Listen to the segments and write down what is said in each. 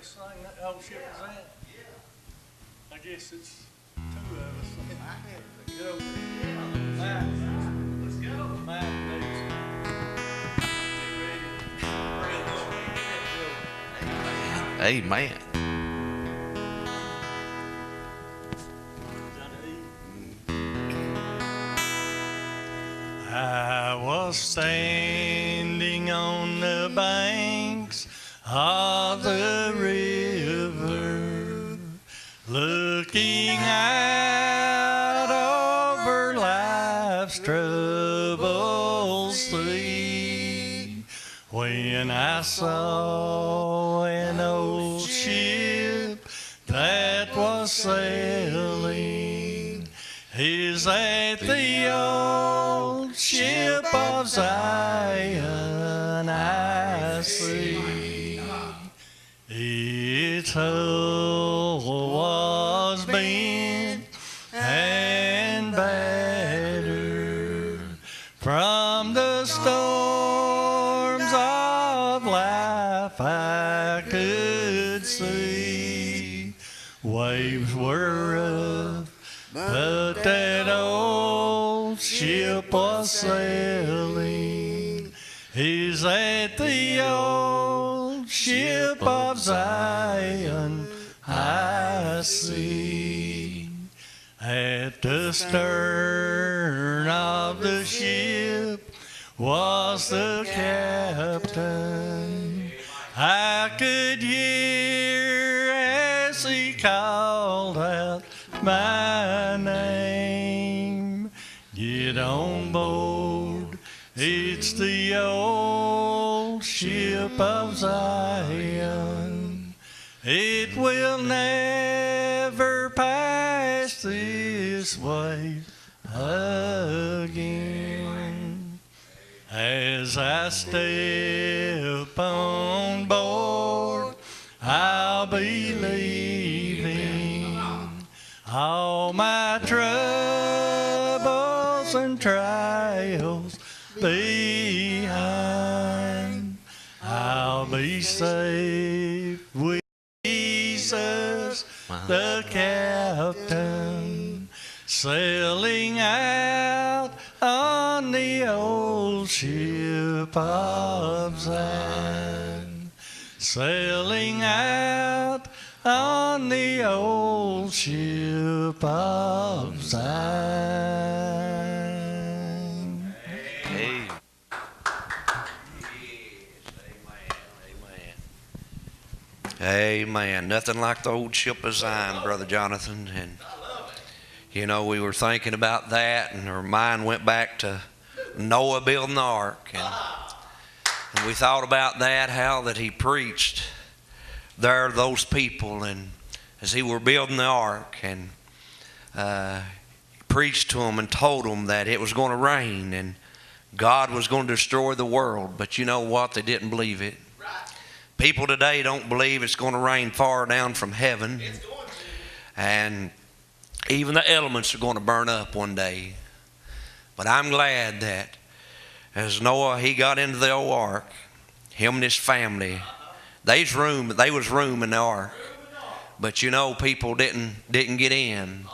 us sing that old ship is in? I guess it's two of us. Go. Matt. Let's go. Matt, please. Amen. I was standing on the banks of the river, looking out over life's troubled sea, when I saw an old ship that was sailing. Is that the old ship of Zion I see? Its hull was bent and battered from the storms of life I could see. Waves were rough, but that old ship was sailing. Is that the old ship of Zion I see? At the stern of the ship was the captain. I could hear as he called out my name. Get on board, it's the old ship of Zion. It will never pass this way again. As I step on board, I'll be leaving all my troubles and trials behind. I'll be safe with Jesus, the captain, sailing out on the old ship of Zion, sailing out on the old ship of Zion. Hey. Amen. Nothing like the old ship of Zion, Brother Jonathan. And you know, we were thinking about that, and our mind went back to Noah building the ark, and we thought about that, how that he preached there to those people, and as he were building the ark, and preached to them and told them that it was going to rain and God was going to destroy the world. But you know what? They didn't believe it. People today don't believe it's going to rain far down from heaven, and even the elements are going to burn up one day. But I'm glad that as Noah, he got into the old ark, him and his family, they was room in the ark. But you know, people didn't get in.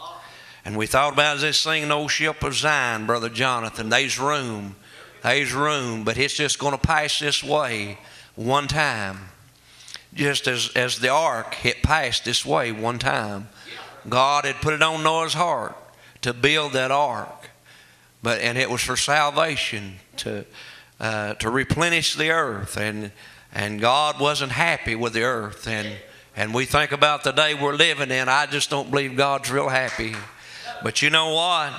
And we thought about this thing, an old ship of Zion, Brother Jonathan. There's room, but it's just going to pass this way one time. Just as the ark, it passed this way one time. God had put it on Noah's heart to build that ark, and it was for salvation, to replenish the earth, and God wasn't happy with the earth, and we think about the day we're living in. I just don't believe God's real happy. But you know what?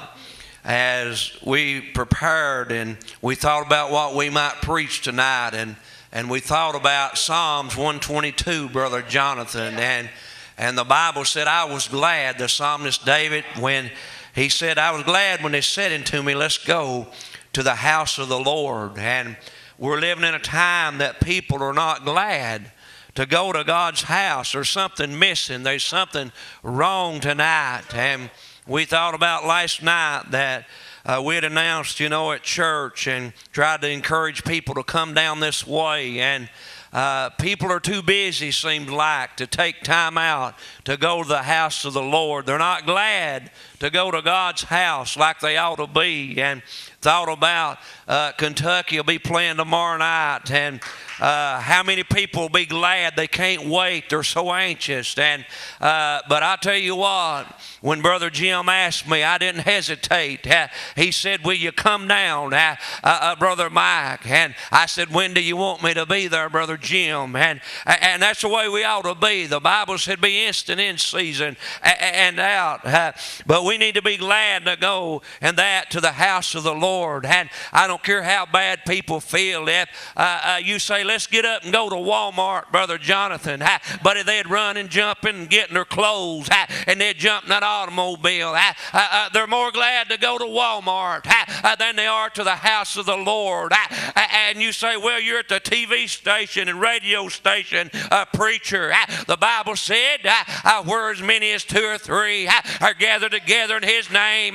As we prepared and we thought about what we might preach tonight, and we thought about Psalms 122, Brother Jonathan, and the Bible said, I was glad, the psalmist David, when he said, I was glad when they said unto me, let's go to the house of the Lord. And we're living in a time that people are not glad to go to God's house. There's something missing. There's something wrong tonight. And we thought about last night that we had announced, at church, and tried to encourage people to come down this way. And People are too busy, seems like, to take time out to go to the house of the Lord. They're not glad to go to God's house like they ought to be. And thought about Kentucky will be playing tomorrow night, and how many people will be glad. They can't wait. They're so anxious. And but I tell you what, when Brother Jim asked me, I didn't hesitate. He said, will you come down, Brother Mike? And I said, when do you want me to be there, Brother Jim? And that's the way we ought to be. The Bible said be instant in season and out. But we need to be glad to go and that to the house of the Lord. And I don't care how bad people feel. If you say, let's get up and go to Walmart, Brother Jonathan, but if they'd run and jump and get in their clothes, and they'd jump in that automobile, they're more glad to go to Walmart than they are to the house of the Lord. And you say, well, you're at the TV station and radio station, preacher. The Bible said, where as many as 2 or 3 are gathered together in His name,